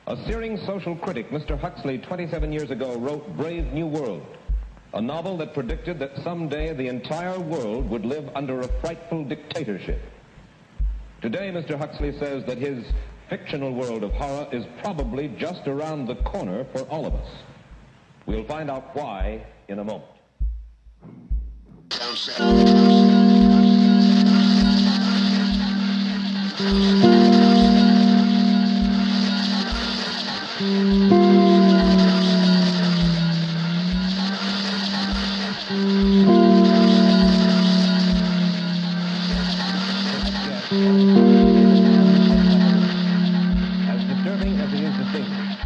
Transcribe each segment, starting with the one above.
A searing social critic, Mr. Huxley, 27 years ago, wrote Brave New World, a novel that predicted that someday the entire world would live under a frightful dictatorship. Today, Mr. Huxley says that his fictional world of horror is probably just around the corner for all of us. We'll find out why in a moment. As disturbing as he is distinguished.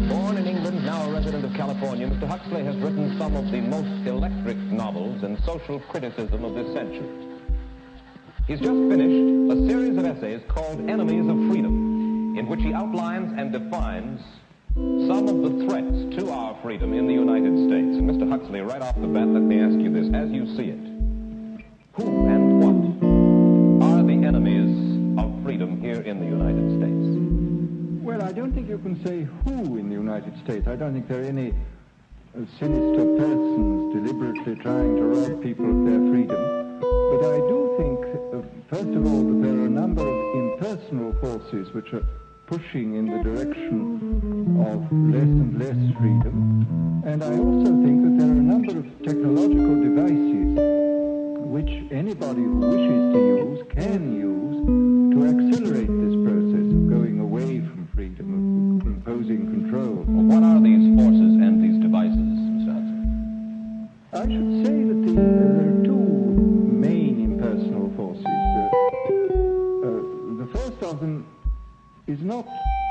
Born in England, now a resident of California, Mr. Huxley has written some of the most electric novels in social criticism of this century. He's just finished a series of essays called Enemies of Freedom, in which he outlines and defines some of the threats to our freedom in the United States. And Mr. Huxley, right off the bat, let me ask you this. As you see it, who and what are the enemies of freedom here in the United States? Well, I don't think you can say who in the United States. I don't think there are any sinister persons deliberately trying to rob people of their freedom. But I do think, first of all, that there are a number of impersonal forces which are pushing in the direction of less and less freedom. And I also think that there are a number of technological devices which anybody who wishes to use can use to accelerate this process of going away from freedom, of imposing control. Well, what are these forces and these devices, Mr. Huxley? I should say that there are two main impersonal forces. The first of them is not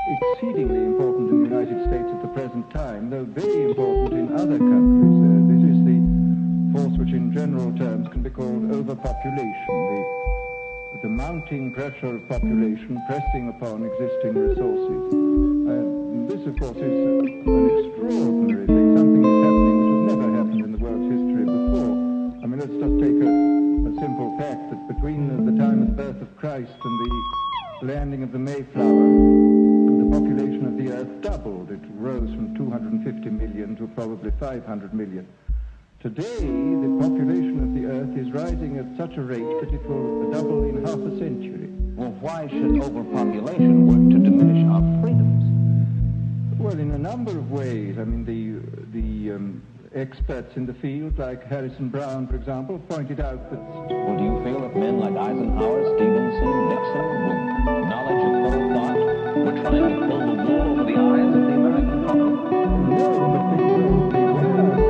exceedingly important in the United States at the present time, though very important in other countries. This is the force which in general terms can be called overpopulation, the mounting pressure of population pressing upon existing resources. This, of course, is an extraordinary thing. Something is happening which has never happened in the world's history before. I mean, let's just take a simple fact that between the time of the birth of Christ and the landing of the Mayflower, the population of the Earth doubled. It rose from 250 million to probably 500 million. Today, the population of the Earth is rising at such a rate that it will double in half a century. Well, why should overpopulation work to diminish our freedoms? Well, in a number of ways. I mean, the experts in the field, like Harrison Brown, for example, pointed out that... Well, do you feel that men like Eisenhower, Stevenson, Nixon, with knowledge of full thought, were trying to pull the wool over the eyes of the American public? No, but they were being kind of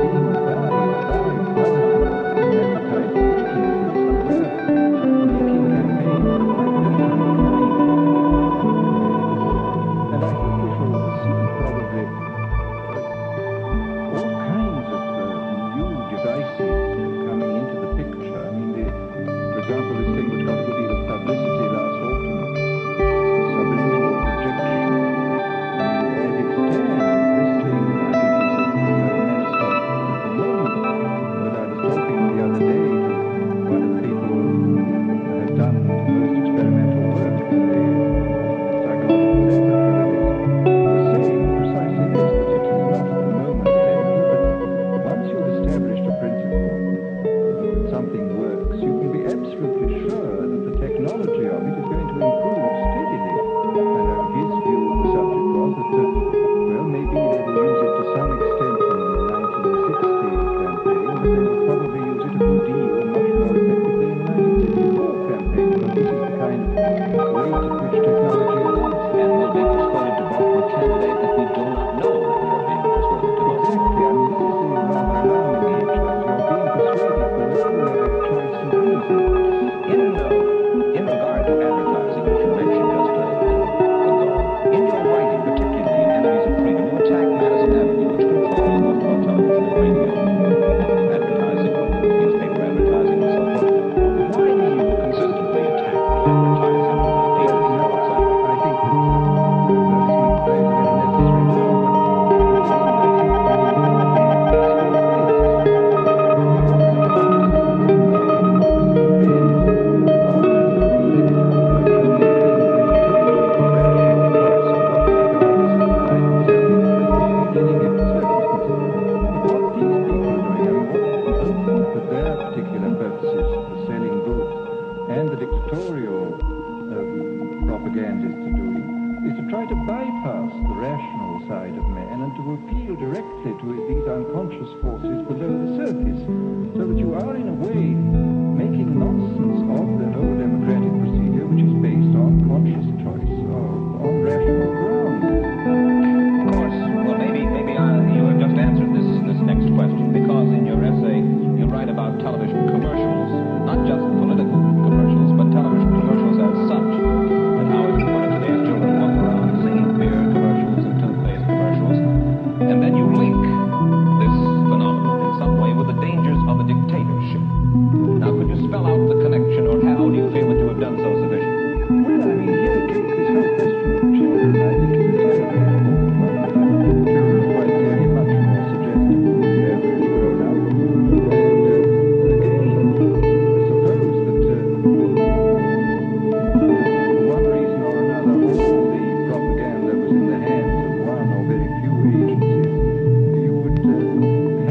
the dictatorial propagandists are doing is to try to bypass the rational side of man and to appeal directly to these unconscious forces below the surface, so that you are in a way making nonsense of the whole democratic procedure, which is based on conscious choice, on rational grounds. Of course, well, maybe you have just answered this next question, because in your essay you write about television commercials, not just political commercials, but television commercials as such, and how it's one of today's children walk around singing beer commercials and toothpaste commercials, and then you link this phenomenon in some way with the dangers of a dictatorship. Now, could you spell out the connection, or how do you feel that you have done so sufficiently? Well, I mean, here, this whole question of children, I think, is a terribly important one. Children are quite clearly much more suggestible than the average grown-up. And again, suppose that for one reason or another, all the propaganda was in the hands of one or very few agencies, you would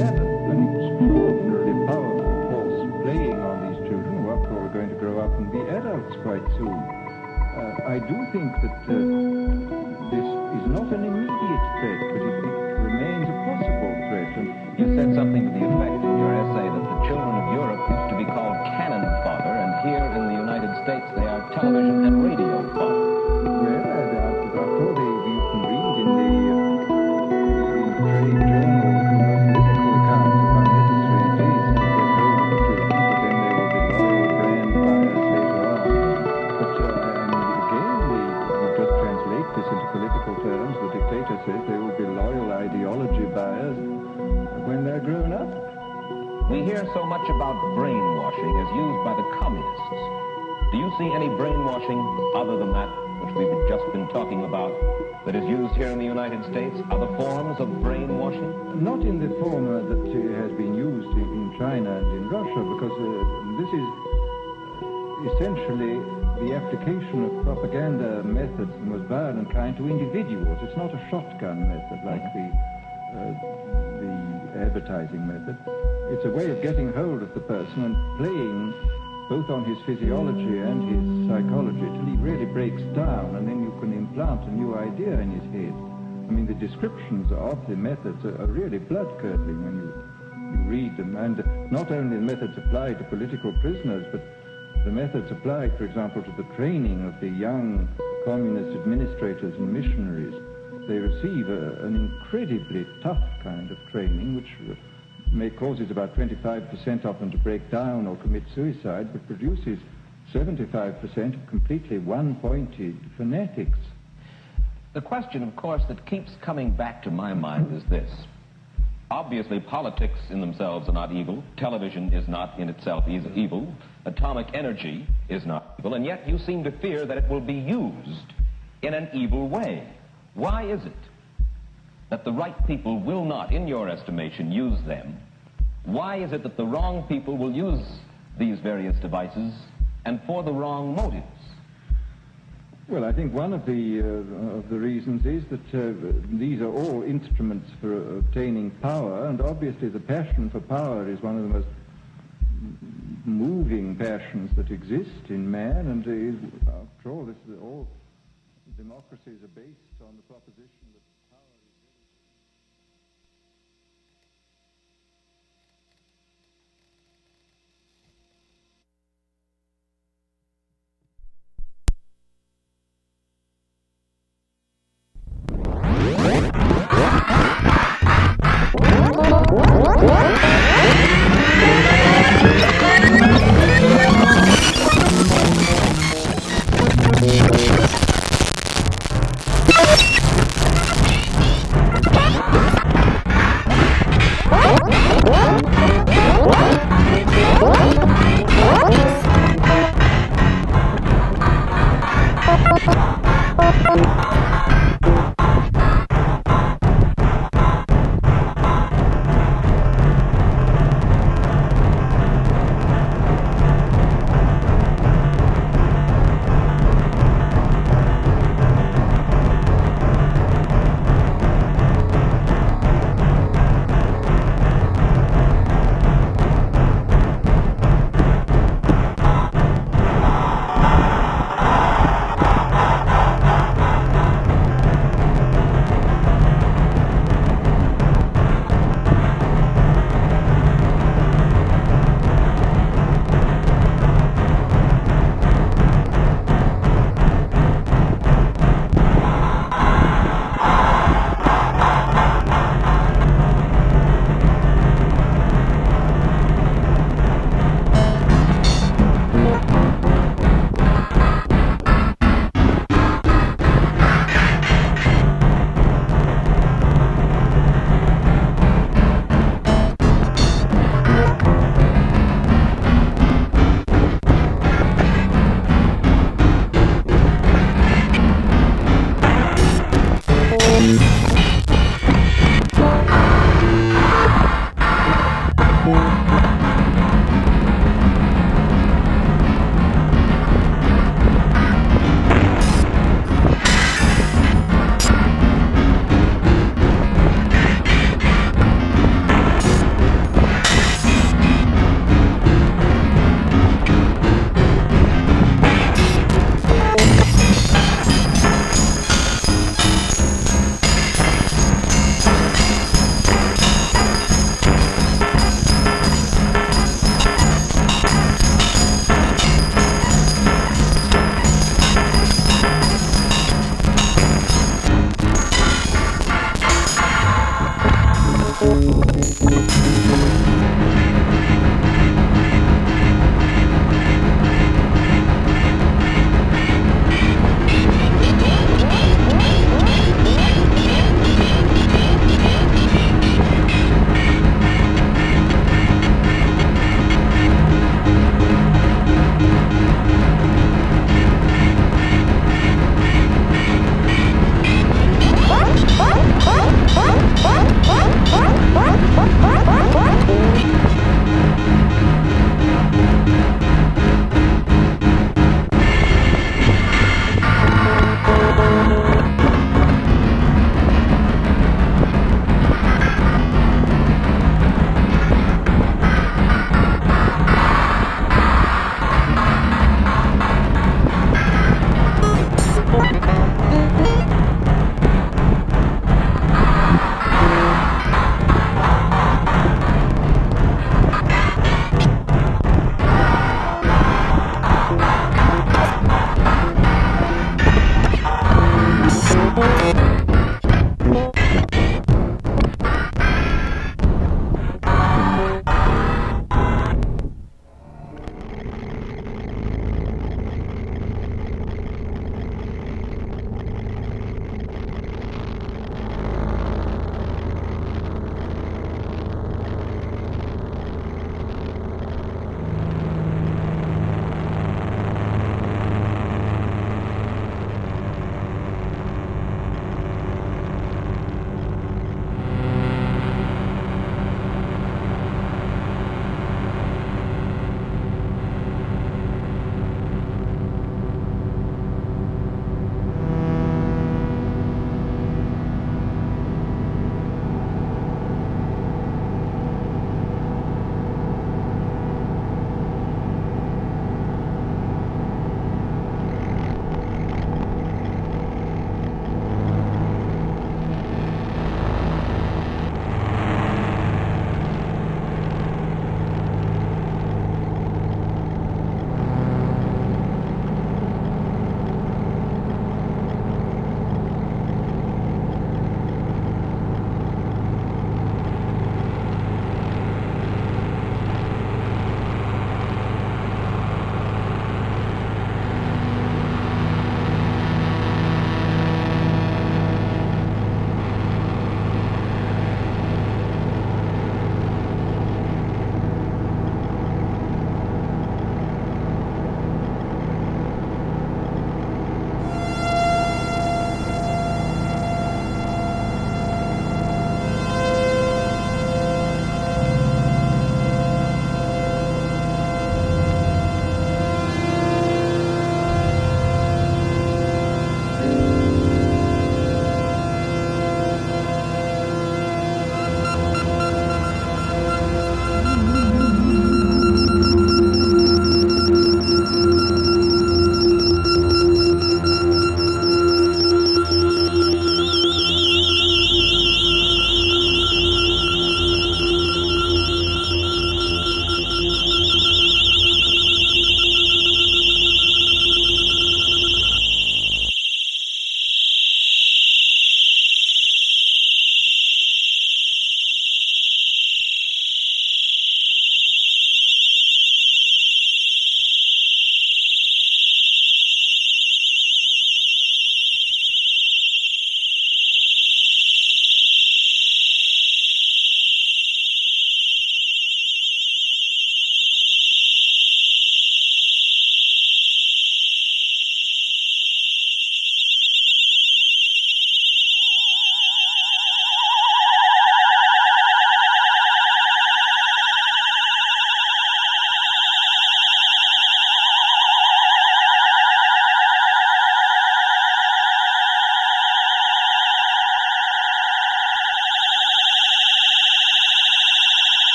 have an extraordinarily powerful force playing on these children, who after all are going to grow up and be adults quite soon. I do think that this is not an immediate threat, but it remains a possible threat. And You said something to the effect in your essay that the children of Europe used to be called cannon fodder, and here in the United States they are television and radio fodder. well, after all, you can read in the trade journals the most political accounts of how necessary it is to get hold of the children, but then they will be loyal brand buyers later on. But I mean, again, you just translate this into political terms. The dictator says they will be loyal ideology buyers when they're grown up. We hear so much about brainwashing as used by the communists. Do you see any brainwashing other than that which we've just been talking about that is used here in the United States? Other forms of brainwashing? Not in the form that has been used in China and in Russia, because this is essentially the application of propaganda methods, the most violent kind, to individuals. It's not a shotgun method like the advertising method. It's a way of getting hold of the person and playing both on his physiology and his psychology till he really breaks down, and then you can implant a new idea in his head. I mean, the descriptions of the methods are really blood-curdling when you read them, and not only the methods applied to political prisoners, but the methods applied, for example, to the training of the young communist administrators and missionaries. They receive an incredibly tough kind of training, which causes about 25% of them to break down or commit suicide, but produces 75% of completely one-pointed fanatics. The question, of course, that keeps coming back to my mind is this. Obviously, politics in themselves are not evil. Television is not in itself evil. Atomic energy is not evil. And yet you seem to fear that it will be used in an evil way. Why is it that the right people will not, in your estimation, use them? Why is it that the wrong people will use these various devices and for the wrong motives? Well, I think one of the reasons is that these are all instruments for obtaining power, and obviously the passion for power is one of the most moving passions that exist in man, and after all, all democracies are based on the proposition that power is